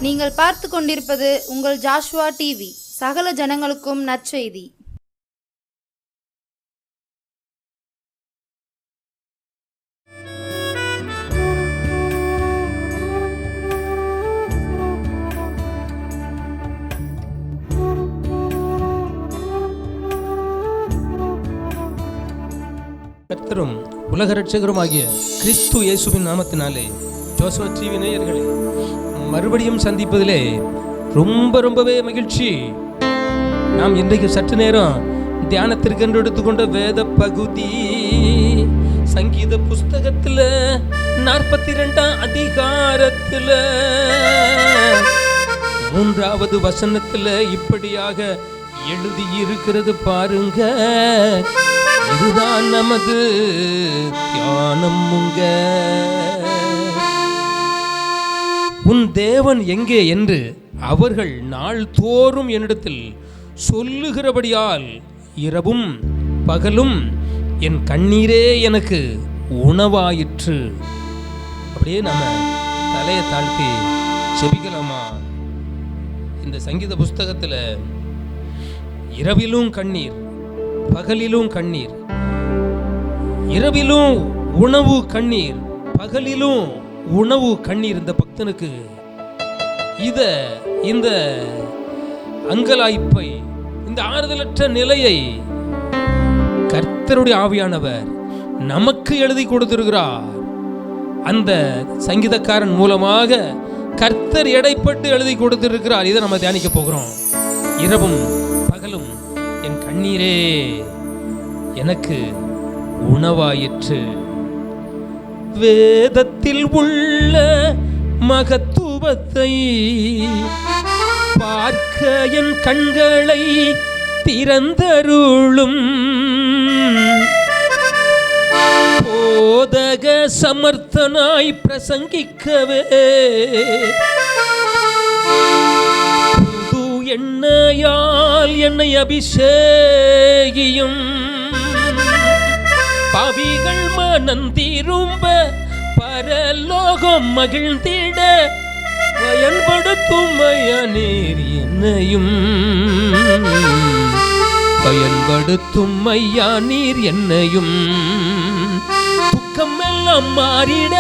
நீங்கள் பார்த்து கொண்டிருப்பது உங்கள் ஜாஷுவா டிவி. சகல ஜனங்களுக்கும் நற்செய்தி. கர்த்தரும் உலக இரட்சகருமாகிய கிறிஸ்து இயேசுவின் நாமத்தினாலே ஜோசுவா டிவி நேயர்களே மறுபடியும் சந்திப்பதிலே ரொம்பவே மகிழ்ச்சி. நாம் இன்றைக்கு சற்று நேரம் தியானத்திற்கென்று எடுத்துக்கொண்ட வேத பகுதி சங்கீத புஸ்தகத்தில் 42ஆம் அதிகாரத்தில் 3வது வசனத்தில் இப்படியாக எழுதியிருக்கிறது பாருங்க. இதுதான் நமது தியானம். உன் தேவன் எங்கே என்று அவர்கள் நாள்தோறும் என்னிடத்தில் சொல்லுகிறபடியால் இரவும் பகலும் என் கண்ணீரே எனக்கு உணவாயிற்று. அப்படியே நம்ம தலையை தாழ்த்தி செபிக்கலாமா? இந்த சங்கீத புஸ்தகத்தில் இரவிலும் கண்ணீர், பகலிலும் கண்ணீர், இரவிலும் உணவு கண்ணீர், பகலிலும் உணவு கண்ணீர். இந்த பக்தனுக்கு இந்த அங்கலாய்ப்பை, இந்த ஆறுதலற்ற நிலையை கர்த்தருடைய ஆவியானவர் நமக்கு எழுதி கொடுத்திருக்கிறார். அந்த சங்கீதக்காரன் மூலமாக கர்த்தர் எடைப்பட்டு எழுதி கொடுத்திருக்கிறார். இதை நம்ம தியானிக்க போகிறோம். இரவும் பகலும் என் கண்ணீரே எனக்கு உணவாயிற்று. வேதத்தில் உள்ள மகத்துவத்தை பார்க்க என் கண்களை திறந்தருளும். போதக சமர்த்தனாய் பிரசங்கிக்கவே புது எண்ணெயால் என்னை அபிஷேகியும். பாவிகள் மனம் திரும்ப பரலோகம் மகிழ்ந்திட பயன்படுத்தும் நீர் என்னையும், பயன்படுத்தும் ஐயா நீர் என்னையும். துக்கம் எல்லாம் மாறிட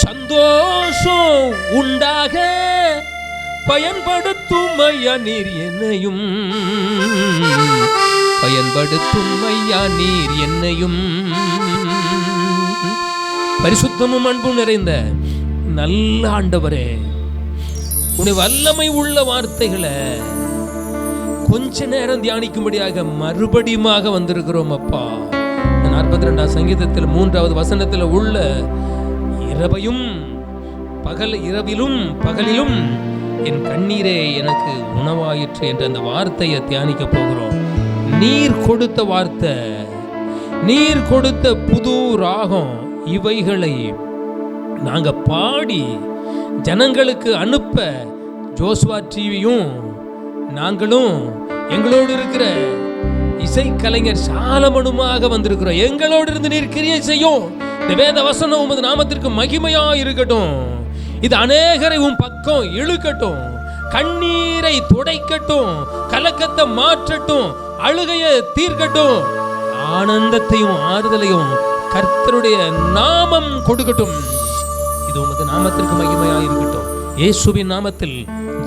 சந்தோஷம் உண்டாக பயன்படுத்தும் ஐயா நீர் என்னையும், பயன்படுத்தும் ஐயா நீர் என்னையும். பரிசுத்தமும் அன்பும் நிறைந்த நல்ல ஆண்டவரே, உன்னை வல்லமை உள்ள வார்த்தைகளை கொஞ்ச நேரம் தியானிக்கும்படியாக மறுபடியுமாக வந்திருக்கிறோம் அப்பா. 42ஆம் சங்கீதத்தில் 3வது வசனத்தில் உள்ள இரவிலும் பகலிலும் என் கண்ணீரே எனக்கு உணவாயிற்று என்ற அந்த வார்த்தையை தியானிக்க போகிறோம். நீர் கொடுத்த வார்த்தை, நீர் கொடுத்த புது ராகம், இவைகளை நாங்க பாடி ஜனங்களுக்கு அனுப்ப ஜோசுவா டிவியும் நாங்களும் எங்களோடு இருக்கிற இசைக்கலைஞர் சாலமனுமாக வந்திருக்கிறோம். எங்களோடு இருந்து நீர் கிரியை செய்யும். இந்த வேத வசனம் உமது நாமத்திற்கு மகிமையா இருக்கட்டும். இது அநேகரை உன் பக்கம் இழுக்கட்டும், கண்ணீரை துடைக்கட்டும், கலக்கத்தை மாற்றட்டும், அழுகையை தீர்க்கட்டும், ஆனந்தத்தையும் ஆறுதலையும் கர்த்தருடைய நாமம் கொடுக்கட்டும். இது உமது நாமத்திற்கு மகிமையா இருக்கட்டும். இயேசுவின் நாமத்தில்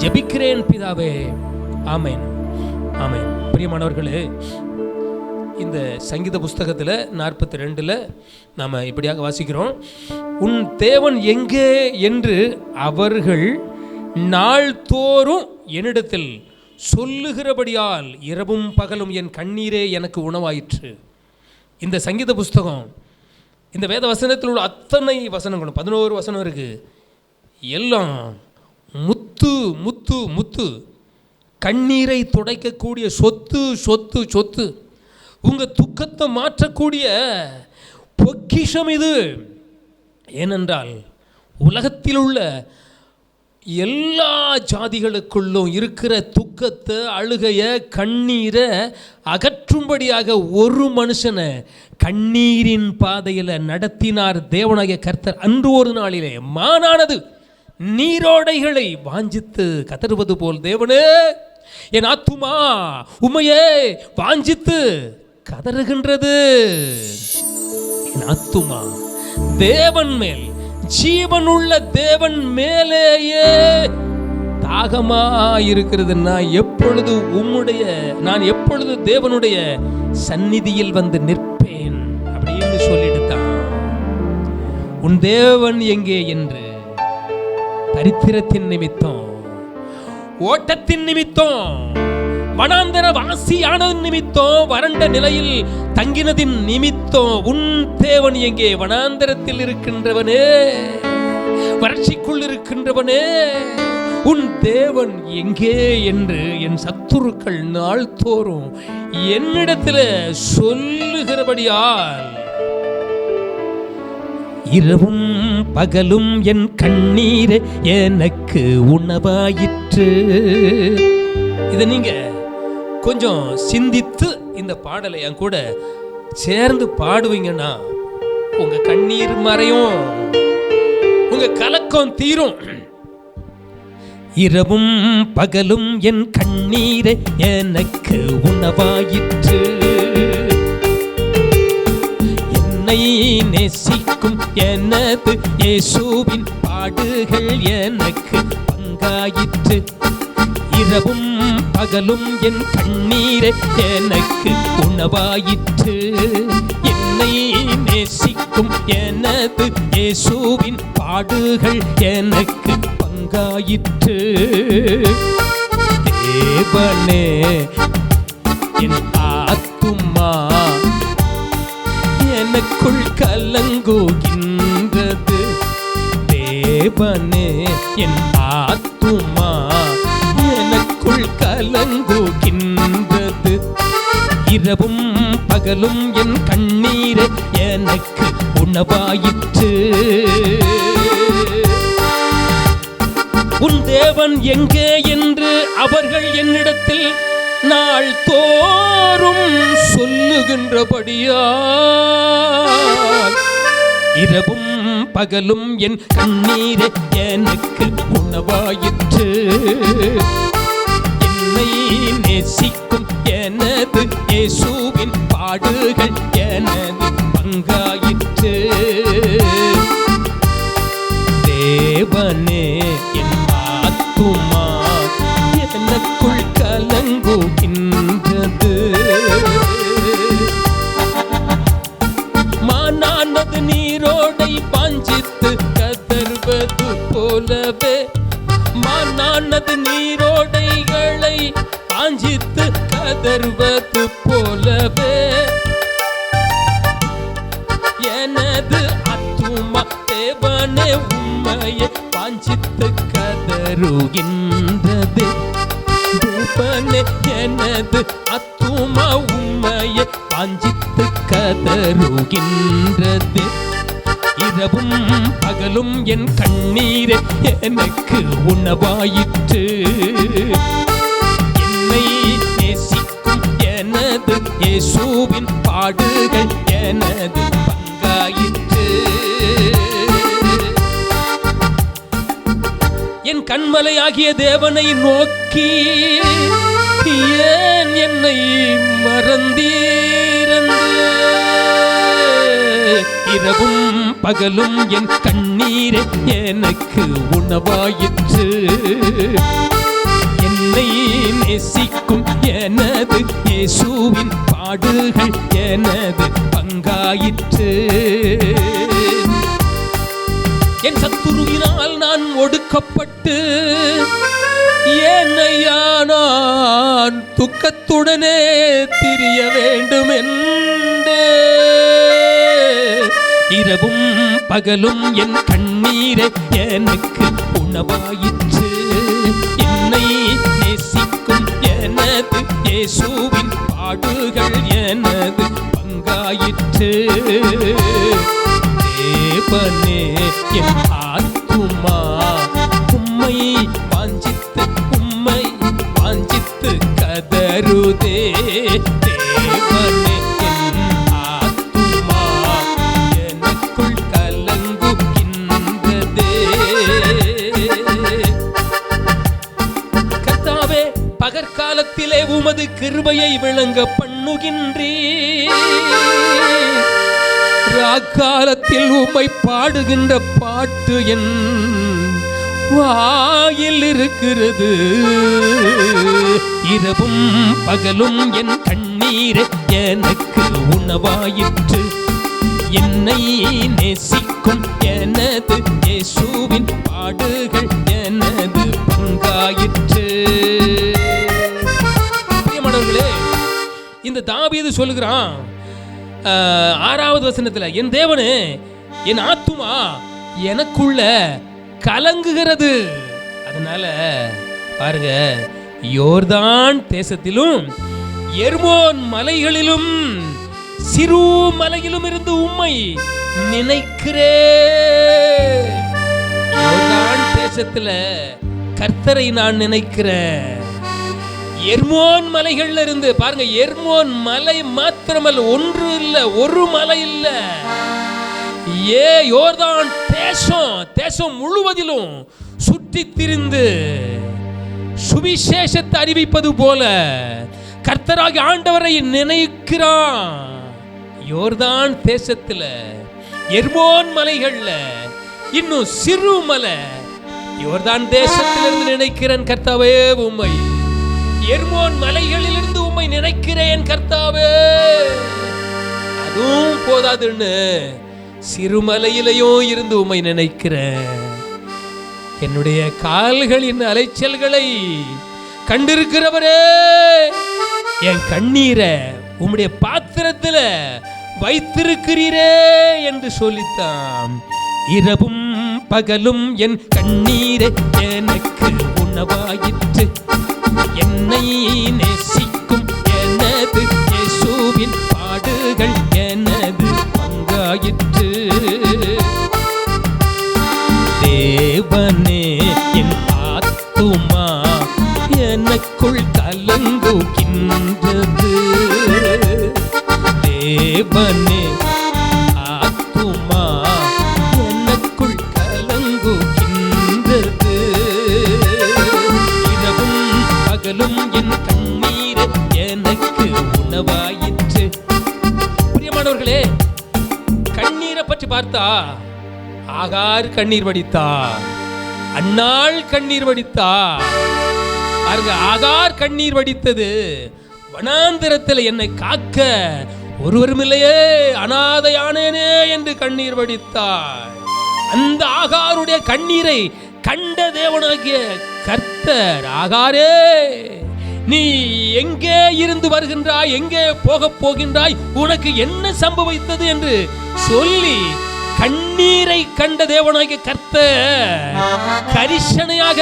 ஜெபிக்கிறேன் பிதாவே, ஆமென், ஆமென். பிரியமானவர்களே, இந்த சங்கீத புஸ்தகத்தில் 42ல் நாம் இப்படியாக வாசிக்கிறோம். உன் தேவன் எங்கே என்று அவர்கள் நாள்தோறும் என்னிடத்தில் சொல்லுகிறபடியால் இரவும் பகலும் என் கண்ணீரே எனக்கு உணவாயிற்று. இந்த சங்கீத புஸ்தகம், இந்த வேத வசனத்தில் உள்ள அத்தனை வசனங்களும் 11 வசனம் இருக்கு, எல்லாம் முத்து முத்து முத்து, கண்ணீரை துடைக்கக்கூடிய சொத்து சொத்து சொத்து, உங்க துக்கத்தை மாற்றக்கூடிய பொக்கிஷம் இது. ஏனென்றால் உலகத்தில் உள்ள எல்லா ஜாதிகளுக்குள்ளும் இருக்கிற துக்கத்தை, அழுகைய, கண்ணீரை அகற்றும்படியாக ஒரு மனுஷனை கண்ணீரின் பாதையில் நடத்தினார் தேவனாகிய கர்த்தர். அன்று ஒரு நாளிலே மானானது நீரோடைகளை வாஞ்சித்து கதறுவது போல் தேவனே என் ஆத்துமா உம்மையே வாஞ்சித்து கதறுகின்றது. என் ஆத்துமா தேவன் மேல், ஜீவனுள்ள தேவன் மேலேயே தாகமா இருக்கிறது. நான் எப்பொழுது தேவனுடைய சந்நிதியில் வந்து நிற்பேன் அப்படின்னு சொல்லிடுதான். உன் தேவன் எங்கே என்று தரித்திரத்தின் நிமித்தம், ஓட்டத்தின் நிமித்தம், வனாந்தர வாசியான நிமித்தம், வறண்ட நிலையில் தங்கினதின் நிமித்தம் உன் தேவன் எங்கே? வனாந்தரத்தில் இருக்கின்றவனே, வறட்சிக்குள் இருக்கின்றவனே, உன் தேவன் எங்கே என்று என் சத்துருக்கள் நாள்தோறும் என்னிடத்தில் சொல்லுகிறபடியால் இரவும் பகலும் என் கண்ணீரே எனக்கு உணவாயிற்று. இதை நீங்க கொஞ்சம் சிந்தித்து இந்த பாடலை என் கூட சேர்ந்து பாடுவீங்கன்னா உங்க கண்ணீர் மறையும், உங்க கலக்கம் தீரும். இரவும் பகலும் என் கண்ணீரே எனக்கு உணவாயிற்று. என்னை நேசிக்கும் எனது இயேசுவின் பாடுகள் எனக்கு பங்காயிற்று. இரவும் பகலும் என் கண்ணீரே எனக்கு உணவாயிற்று. என்னை நேசிக்கும் எனது இயேசுவின் பாடுகள் எனக்கு பங்காயிற்று. தேவனே என் ஆத்துமா எனக்குள் கலங்குகின்றது. தேவனே என் ஆத்துமா எனக்குள் கலங்குகின்றது. இரவும் பகலும் என் கண்ணீரே எனக்கு உணவாயிற்று. உன் தேவன் எங்கே என்று அவர்கள் என்னிடத்தில் நாள் தோறும் சொல்லுகின்றபடியால் இரவும் பகலும் என் கண்ணீரே எனக்கு உணவாயிற்று. என்னை நேசிக்கும் எனது இயேசுவின் பாடுகள் எனது பங்காயிற்று. தேவனே என் ஆத்துமா எனக்குள் கலங்குகின்றது. மானானது நீரோடை வாஞ்சித்து கதறுவது போலவே, மானானது நீரோடைகளை வாஞ்சித்து கதறுவது போலவே எனது ஆத்துமா தேவனே உம்மையை வாஞ்சித்து கதறுகின்றது. தேவனே எனது ஆத்துமா உம்மையை வாஞ்சித்து கதறுகின்றது. இரவும் பகலும் என் கண்ணீரே எனக்கு உணவாயிற்று. என்னை நேசிக்கும் எனது இயேசுவின் பாடுகள் எனது பங்காயிற்று. என் கண்மலையாகிய தேவனை நோக்கி ஏன் என்னை மறந்தீரென்று, இரவும் பகலும் என் கண்ணீரே எனக்கு உணவாயிற்று. என்னை நேசிக்கும் எனது இயேசுவின் பாடுகள் எனது பங்காயிற்று. என் சத்துருவினால் நான் ஒடுக்கப்பட்டு ஏனையா நான் துக்கத்துடனே திரிய வேண்டும் என்று இரவும் பகலும் என் கண்ணீரே எனக்கு உணவாயிற்று. என்னை நேசிக்கும் எனது இயேசுவின் பாடுகள் எனது பங்காயிற்று. தேவனே என் ஆத்துமா உம்மை வாஞ்சித்து கதறுதே. தேவனே என் ஆத்துமா எனக்குள் கலங்குகின்றதே. பகற்காலத்திலே உமது கிருபையை விளங்க பண்ணுகின்றீர். ராக்காலத்தில் உம்மை பாடுகின்ற பாட்டு என் வாயில் இருக்கிறது. இரவும் பகலும் என் கண்ணீர் எனக்கு உணவாயிற்று. என்னை நேசிக்கும் எனது இயேசுவின் பாடுகள் எனது பங்காயிற்று. பிரியமானவர்களே, இந்த தாவீது சொல்லுகிறான் 6வது வசனத்துல, என் தேவனே, என் ஆத்துமா எனக்குள்ள கலங்குகிறது. அதனால பாருங்க, யோர்தான் தேசத்திலும் எர்மோன் மலைகளிலும் சிறு மலையிலும் இருந்து உம்மை நினைக்கிறேன். யோர்தான் தேசத்துல கர்த்தரை நான் நினைக்கிறேன். எர்மோன் மலைகள்ல இருந்து பாருங்க, எர்மோன் மலை மாத்திரமல்ல, ஒன்று இல்ல, ஒரு மலை இல்ல, யோர்தான் தேசம் முழுவதிலும் சுற்றி திரிந்து சுவிசேஷத்தை அறிவிப்பது போல கர்த்தராகி ஆண்டவரை நினைக்கிறான். யோர்தான் தேசத்துல எர்மோன் மலைகள்ல இன்னும் சிறு மலை, யோர்தான் தேசத்திலிருந்து நினைக்கிறேன் கர்த்தாவே உம்மை. எர்மோன் மலைகளிலிருந்து உம்மை நினைக்கிறேன் கர்த்தாவே. அதுவும் போதாதுன்னு சிறுமலையிலையும் இருந்து உம்மை நினைக்கிறேன். என்னுடைய கால்களின் அலைச்சல்களை கண்டிருக்கிறவரே, என் கண்ணீரை உம்முடைய பாத்திரத்துல வைத்திருக்கிறீரே என்று சொல்லித்தான். இரவும் பகலும் என் கண்ணீரை எனக்கு உணவாயிற்று. என்னை நேசிக்கும் எனது இயேசுவின் பாடுகள் எனது பங்காயிற்று. தேவனே, என் ஆத்துமா எனக்குள் கலங்குகின்றது. தேவனே, ஆத்துமா எனக்குள் கலங்குகின்றது. இரவும் பகலும் என் கண்ணீர் எனக்கு உணவாயிற்று. பிரியமானவர்களே, கண்ணீரை பற்றி பார்த்தா ஆகார் கண்ணீர் வடித்தா, அன்னாள் கண்ணீர் வடித்தா. ஆகார் கண்ணீர் வடித்தது, வனாந்திரத்தில் என்னை காக்க ஒருவரும் இல்லையே, அனாதையானேனே என்று கண்ணீர் வடித்தார். அந்த ஆகாருடைய கண்ணீரை கண்ட தேவனாகிய கர்த்தர், ஆகாரே, நீ எங்கே இருந்து வருகின்றாய், எங்கே போக போகின்றாய், உனக்கு என்ன சம்பவித்தது என்று சொல்லி கண்ணீரை கண்ட தேவனாகிய கர்த்தர் கரிசனையாக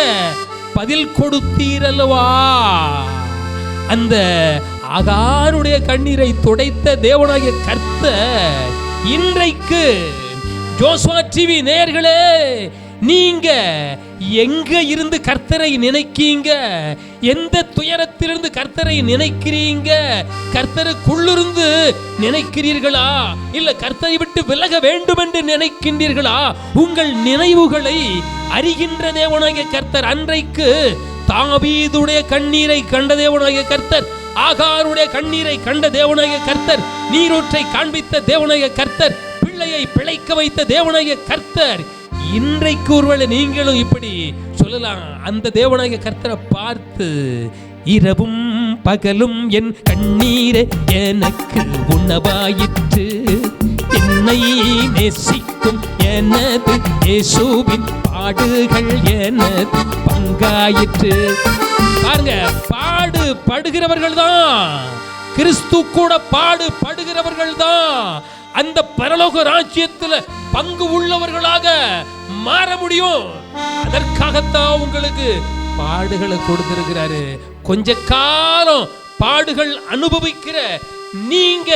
பதில் கொடுத்தீரல்லவா. அந்த ஆகாருடைய கண்ணீரை துடைத்த தேவனாகிய கர்த்தர் இன்றைக்கு ஜோசுவா டிவி நேயர்களே, நீங்க எங்க இருந்து கர்த்தரை நினைக்கீங்க? எந்த துயரத்திலிருந்து கர்த்தரை நினைக்கிறீங்க? கர்த்தருக்குள்ளிருந்து நினைக்கிறீர்களா, இல்ல கர்த்தரை விட்டு விலக வேண்டும் என்று நினைக்கின்றீர்களா? உங்கள் நினைவுகளை அறிகின்ற தேவனாகிய கர்த்தர் அன்றைக்கு தாவீதுடைய கண்ணீரை கண்ட தேவனாகிய கர்த்தர், ஆகாருடைய கண்ணீரை கண்ட தேவனாகிய கர்த்தர், நீரூற்றை காண்பித்த தேவனாகிய கர்த்தர், பிள்ளையை பிழைக்க வைத்த தேவனாகிய கர்த்தர், இன்றைக்கு ஒருவேளை நீங்களும் இப்படி சொல்லலாம். அந்த தேவனாகிய கர்த்தரை பார்த்து, இரவும் பகலும் என் கண்ணீரே எனக்கு உணவாயிற்று. என்னை நேசிக்கும் எனது இயேசுவின் பாடுகள் எனது பங்காயிற்று. பாருங்க, பாடுகிறவர்கள் தான், கிறிஸ்து கூட பாடுகிறவர்கள் தான் அந்த பரலோக ராஜ்யத்துல பங்கு உள்ளவர்களாக மாற முடியும். அதற்காகத்தான் உங்களுக்கு பாடுகளை கொடுத்திருக்கிறாரு. கொஞ்ச காலம் பாடுகள் அனுபவிக்கிற நீங்க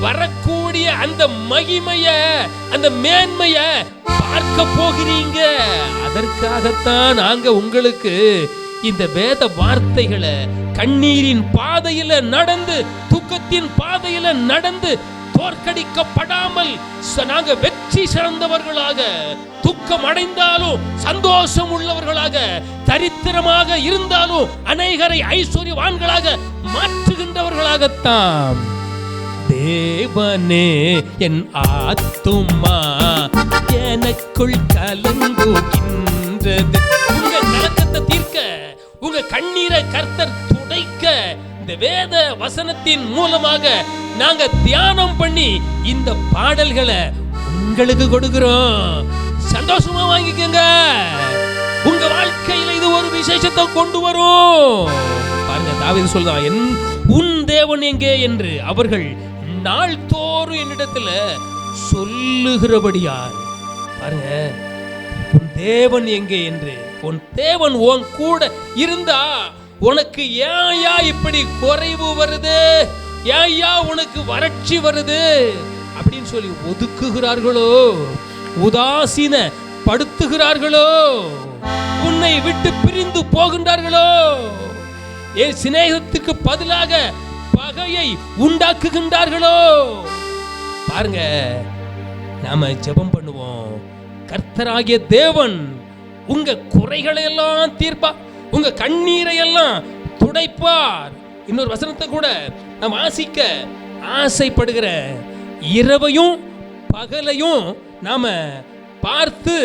வரக்கூடிய அந்த மகிமைய, அந்த மேன்மைய பார்க்க போகிறீங்க. அதற்காகத்தான் நாங்க உங்களுக்கு இந்த வேத வார்த்தைகளை கண்ணீரின் பாதையில நடந்து, துக்கத்தின் பாதையில நடந்து தோற்கடிக்கப்படாமல் நாங்க வெற்றி சிறந்தவர்களாக, துக்கம் அடைந்தாலும் சந்தோஷம் உள்ளவர்களாக, தரித்திரமாக இருந்தாலும் அநேகரை ஐஸ்வர்யவான்களாக மாற்றுகின்றவர்களாகத்தான். தேவனே என் ஆத்துமா எனக்குள் கலங்குகின்றது. உங்க கலக்கத்தை தீர்க்க, உங்க கண்ணீரை கர்த்தர் துடைக்க இந்த வேத வசனத்தின் மூலமாக நாங்க தியானம் பண்ணி இந்த பாடல்களை உங்களுக்கு கொடுக்கிறோம். சந்தோஷமா வாங்கிக்கங்க. உங்க வாழ்க்கையில இது ஒரு விசேஷத்தை கொண்டு வரும். பாருங்க, தாவீது சொல்றான், உன் தேவன் எங்கே என்று அவர்கள் நாள்தோறும் என்னிடத்துல சொல்லுகிறபடியால். பாருங்க, உன் தேவன் எங்கே என்று. உன் தேவன் உன் கூட இருந்தா உனக்கு ஏயா இப்படி குறைவு வருது, ஏயா உனக்கு வறட்சி வருது அப்படின்னு சொல்லி ஒதுக்குகிறார்களோ, உதாசீன படுத்துகிறார்களோ, உன்னை விட்டு பிரிந்து போகின்றார்களோ, என் சிநேகத்துக்கு பதிலாக பகையை உண்டாக்குகின்றார்களோ. பாருங்க, நாம ஜெபம் பண்ணுவோம். கர்த்தராகிய தேவன் உங்க குறைகளை எல்லாம் தீர்ப்பார், உங்க கண்ணீரை எல்லாம் துடைப்பார். இன்னொரு வசனத்தை கூட நாம் வாசிக்க ஆசைப்படுகிற, இரவையும் பகலையும் நாம பார்த்து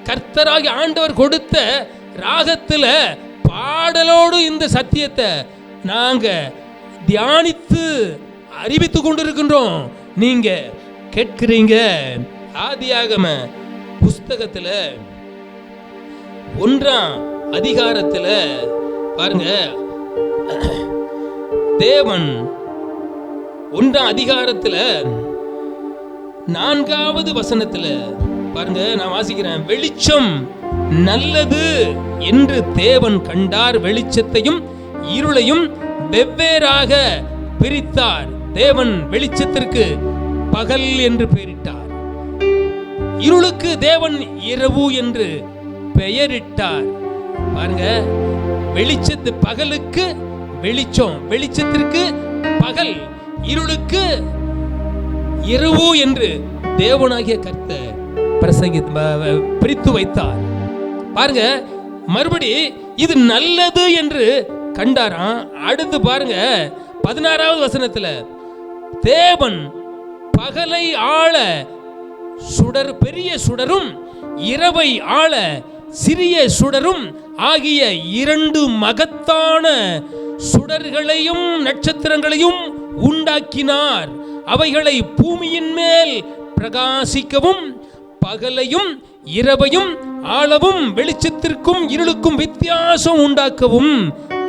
கர்த்தராகிய ஆண்டவர் கொடுத்த ராகத்துல பாடலோடு இந்த சத்தியத்தை நாங்க தியானித்து அறிவித்து கொண்டிருக்கின்றோம். நீங்க கேட்கிறீங்க. ஆதியாகம புஸ்தகத்துல 1ஆம் அதிகாரத்துல பாருங்க, தேவன் 1ஆம் அதிகாரத்துல 4வது வசனத்துல பாருங்க, நான் வாசிக்கிறேன். வெளிச்சம் நல்லது என்று தேவன் கண்டார், வெளிச்சத்தையும் இருளையும் வெவ்வேறாக பிரித்தார். தேவன் வெளிச்சத்திற்கு பகல் என்று பெயரிட்டார், இருளுக்கு தேவன் இரவு என்று பெயரிட்டார். பாருங்க, வெளிச்சத்து பகலுக்கு வெளிச்சம், வெளிச்சத்திற்கு பகல், இருளுக்கு இரவு என்று தேவனாகிய கர்த்தர் பிரித்து வைத்தார். பாருங்க, மறுபடி இது நல்லது என்று கண்டாராம். அடுத்து பாருங்க, 16வது வசனத்துல தேவன் பகலை ஆள சுடர், பெரிய சுடரும் இரவை ஆள சிறிய சுடரும் ஆகிய 2 மகத்தான சுடர்களையும் நட்சத்திரங்களையும் உண்டாக்கினார். அவைகளை பூமியின் மேல் பிரகாசிக்கவும் பகலையும் இரவையும் ஆளவும் வெளிச்சத்திற்கும் இருளுக்கும் வித்தியாசம் உண்டாக்கவும்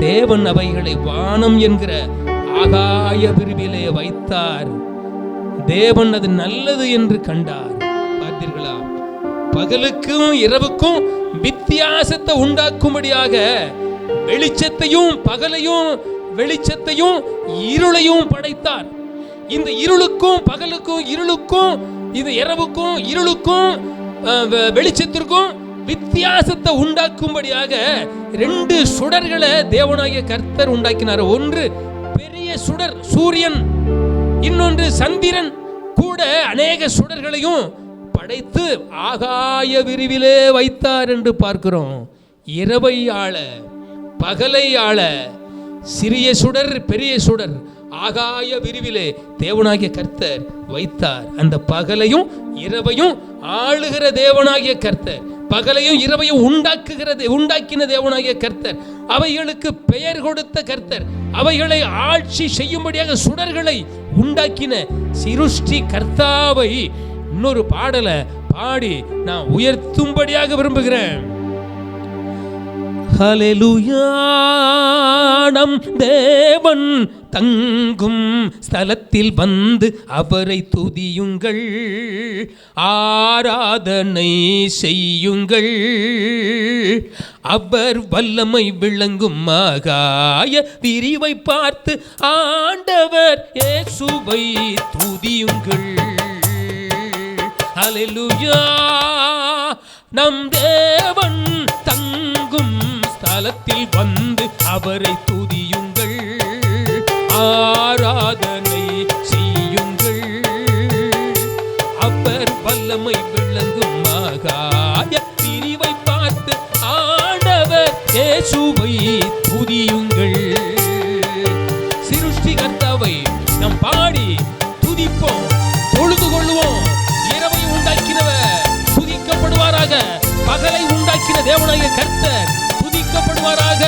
தேவன் அவைகளை வானம் என்கிற ஆகாய விரிவிலே வைத்தார். தேவன் அது நல்லது என்று கண்டார். பார்த்தீர்களா? பகலுக்கும் இரவுக்கும் வித்தியாசத்தை உண்டாக்கும்படியாக வெளிச்சத்தையும் பகலையும், வெளிச்சத்தையும் இருளையும் படைத்தார். இந்த இருளுக்கும் பகலுக்கும், இருளுக்கும் இது இரவுக்கும், இருளுக்கும் வெளிச்சத்திற்கும் வித்தியாசத்தை உண்டாக்கும்படியாக 2 சுடர்களை தேவனாகிய கர்த்தர் உண்டாக்கினார். ஒன்று பெரிய சுடர் சூரியன், இன்னொன்று சந்திரன். கூட அநேக சுடர்களையும் படைத்து ஆகாய விரிவிலே வைத்தார் என்று பார்க்கிறோம். இரவை ஆள பகலை ஆள சிறிய சுடர் பெரிய சுடர் ஆகாய விரிவிலே தேவனாகிய கர்த்தர் வைத்தார். அந்த பகலையும் இரவையும் ஆளுகிற தேவனாகிய கர்த்தர், பகலையும் இரவையும் உண்டாக்கின தேவனாகிய கர்த்தர், அவைகளுக்கு பெயர் கொடுத்த கர்த்தர், அவைகளை ஆட்சி செய்யும்படியாக சுடர்களை உண்டாக்கின சிருஷ்டி கர்த்தாவை இன்னொரு பாடலை பாடி நான் உயர்த்தும்படியாக விரும்புகிறேன். ஹல்லேலூயா, நம் தேவன் தங்கும் ஸ்தலத்தில் வந்து அவரை துதியுங்கள், ஆராதனை செய்யுங்கள். அவர் வல்லமை விளங்கும் ஆகாய விரிவை பார்த்து ஆண்டவர் இயேசுவை துதியுங்கள். ஹல்லேலூயா, நம் தேவன் தங்கும் ஸ்தலத்தில் வந்து அவரை துதியுங்கள், ஆராதனை செய்யுங்கள். வல்லமை விளங்கும் ஆகாய பிரிவை பார்த்து ஆண்டவர் இயேசுவை துதியுங்கள். சிருஷ்டிகர்த்தாவை நாம் பாடி துதிப்போம், தொழுது கொள்வோம். இரவை உண்டாக்கினவர் துதிக்கப்படுவாராக. பகலை உண்டாக்கின தேவனாகிய கர்த்தர் துதிக்கப்படுவாராக.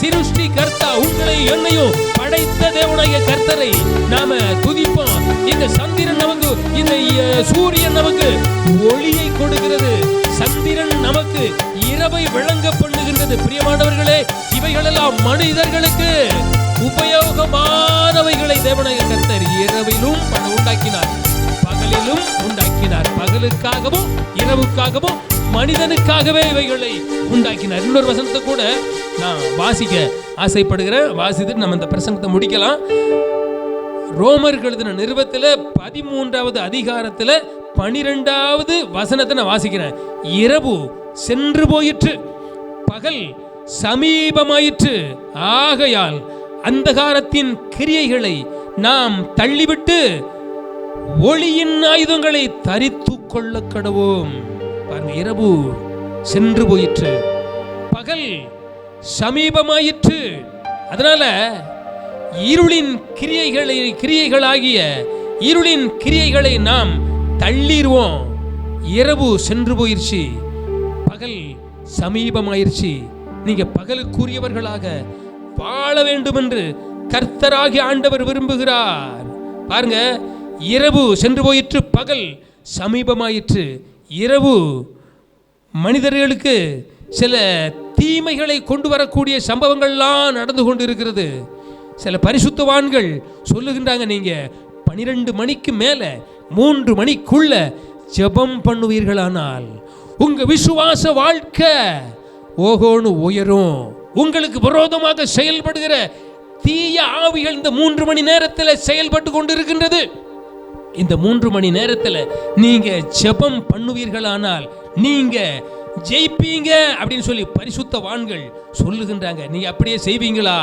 சிருஷ்டி கர்த்தா உங்களை என்னையும் படைத்த தேவனாகிய கர்த்தரை நாம துதிப்போம். இந்த சந்திரன் நமக்கு, இந்த சூரியன் நமக்கு ஒளியை கொடுக்கிறது. சந்திரன் நமக்கு இரவை விளங்க பண்ணுகின்றது. பிரியமானவர்களே, இவைகளெல்லாம் மனிதர்களுக்கு உபயோகமானவைகளை தேவனாகிய கர்த்தர் இரவிலும் உண்டாக்கினார், பகலிலும் உண்டாக்கினார். பகலுக்காகவும் இரவுக்காகவும் மனிதனுக்காகவே இவைகளை உண்டாக்கினார். இன்னொரு வசனத்தை கூட நான் வாசிக்க ஆசைப்படுகிறேன். வாசித்து நம்ம இந்த பிரசங்கத்தை முடிக்கலாம். ரோமர்கள் எழுதின நிருபத்தில் 13வது அதிகாரத்தில் 12வது வசனத்தை நான் வாசிக்கிறேன். இரவு சென்று போயிற்று, பகல் சமீபமாயிற்று. ஆகையால் அந்தகாரத்தின் கிரியைகளை நாம் தள்ளிவிட்டு ஒளியின் ஆயுதங்களை தரித்து கொள்ள கடவோம். பாருங்க, இரவு சென்று போயிற்று, பகல் சமீபமாயிற்று. அதனால இருளின் கிரியைகளாகிய இருளின் கிரியைகளை நாம் தள்ளிடுவோம். இரவு சென்று போயிடுச்சு, பகல் சமீபமாயிருச்சு. நீங்க பகலுக்குரியவர்களாக வாழ வேண்டும் என்று கர்த்தராகிய ஆண்டவர் விரும்புகிறார். பாருங்க, இரவு சென்று போயிற்று, பகல் சமீபமாயிற்று. இரவு மனிதர்களுக்கு சில தீமைகளை கொண்டு வரக்கூடிய சம்பவங்கள்லாம் நடந்து கொண்டு இருக்கிறது. சில பரிசுத்தவான்கள் சொல்லுகின்றாங்க, நீங்க 12 மணிக்கு மேல 3 மணிக்குள்ள ஜெபம் பண்ணுவீர்களானால் உங்க விசுவாச வாழ்க்கை ஓகோன்னு உயரும். உங்களுக்கு விரோதமாக செயல்படுகிற தீய ஆவிகள் இந்த 3 மணி நேரத்தில் செயல்பட்டு கொண்டு இருக்கின்றது. இந்த 3 மணி நேரத்தில் நீங்க ஜெபம் பண்ணுவீர்களானால் நீங்க ஜெயிப்பீங்க அப்படின்னு சொல்லி பரிசுத்தவான்கள் சொல்லுகின்றாங்க. நீங்க அப்படியே செய்வீங்களா?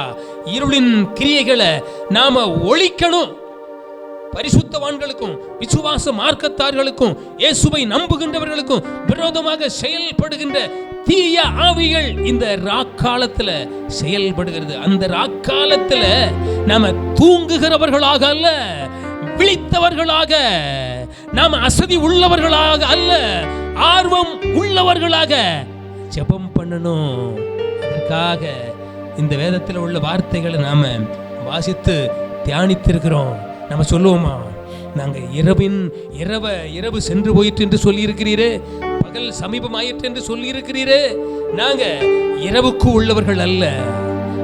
இருளின் கிரியைகளை நாம ஒழிக்கணும். பரிசுத்தவான்களுக்கும் விசுவாச மார்க்கத்தார்களுக்கும் இயேசுவை நம்புகின்றவர்களுக்கும் விரோதமாக செயல்படுகின்ற தீய ஆவிகள் இந்த ராக்காலத்துல செயல்படுகிறது. அந்த ராக்காலத்துல நாம தூங்குகிறவர்களாக அல்ல, விழித்தவர்களாக, நாம அசதி உள்ளவர்களாக அல்ல, ஆர்வம் உள்ளவர்களாக ஜெபம் பண்ணணும். அதற்காக இந்த வேதத்தில் உள்ள வார்த்தைகளை நாம வாசித்து தியானித்திருக்கிறோம். நம்ம சொல்லுவோமா, நாங்க இரவு சென்று போயிற்று என்று சொல்லி இருக்கிறீரே, பகல் சமீபமாயிற்று என்று சொல்லி இருக்கிறீரே. நாங்க இரவுக்கு உள்ளவர்கள் அல்ல.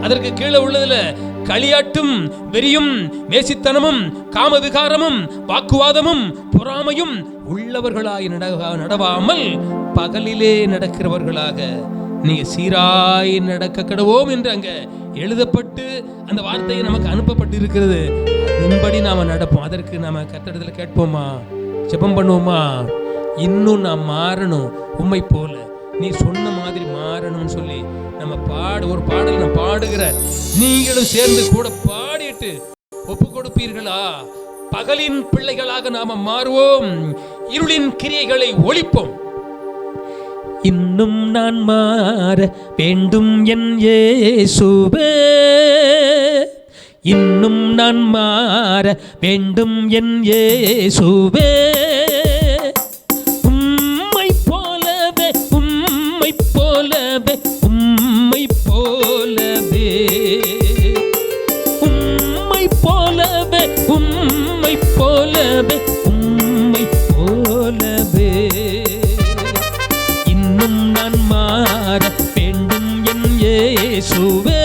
அதற்கு கீழே உள்ளதுல களியாட்டும் வெறியும் வேசித்தனமும் காமவிகாரமும் வாக்குவாதமும் பொறாமையும் உள்ளவர்களாய் நடவாமல் பகலிலே நடக்கிறவர்களாக நீங்க சீராய் நடக்க கடவோம் என்று அங்க எழுதப்பட்டு அந்த வார்த்தையை நமக்கு அனுப்பப்பட்டு இருக்கிறது. அதன்படி நாம நடப்போம். அதற்கு நாம கர்த்தரிடத்துல கேட்போமா, ஜெபம் பண்ணுவோமா, இன்னும் நான் மாறணும், உம்மை போல நீ சொன்ன மாதிரி மாறணும்னு சொல்லி நம்ம ஒரு பாடல் நான் பாடுகிற நீங்களும் சேர்ந்து கூட பாடிட்டு ஒப்பு கொடுப்பீர்களா? பகலின் பிள்ளைகளாக நாம மாறுவோம், இருளின் கிரியைகளை ஒழிப்போம். இன்னும் நான் மாற வேண்டும் என் இயேசுவே, இன்னும் நான் மாற வேண்டும் என் இயேசுவே, உம்மை போலவே உம்மை போலவே உம்மை போலவே உம்மை போலவே உம்மை போலவே உம்மை போலவே இன்னும் நான் மாற வேண்டும் என் இயேசுவே,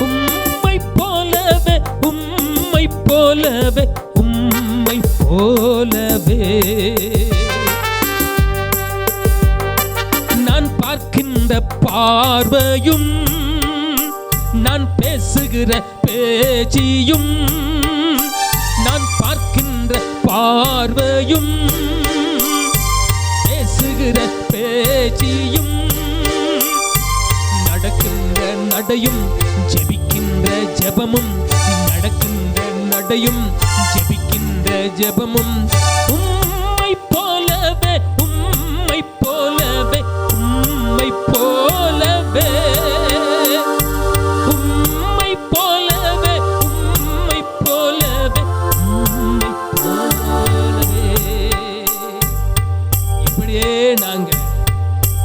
உம்மை போலவே உம்மை போலவே உம்மை போலவே நான் பார்க்கின்ற பார்வையும் நான் பேசுகிற பேச்சியும், நான் பார்க்கின்ற பார்வையும் பேசுகிற பேச்சியும், நடக்கின்ற நடையும் ஜெபிக்கின்ற ஜெபமும், நடக்கின்ற நடையும் ஜெபிக்கின்ற இந்த ஜெபமும் உம்மை போலவே உம்மை போலவே உம்மை போலவே உம்மை போலவே உம்மை போலவே உம்மை போலவே. இப்படியே நாங்க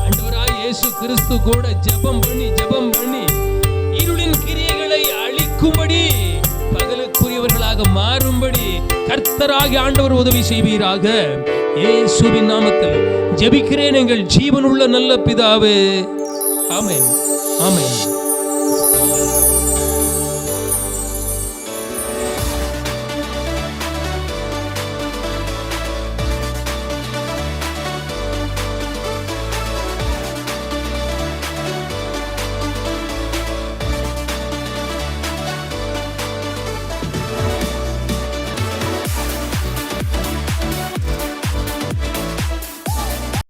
ஆண்டவராய் இயேசு கிறிஸ்து கூட ஜெபம் பண்ணி இருளின் கிரியைகளை அழிக்கும்படி பகலுக்குரியவர்களாக மாறும்படி கர்த்தராகிய ஆண்டவர் உதவி செய்வீராக. இயேசுவின் நாமத்தில் ஜெபிக்கிறேன் எங்கள் ஜீவனுள்ள நல்ல பிதாவே. ஆமென், ஆமென்.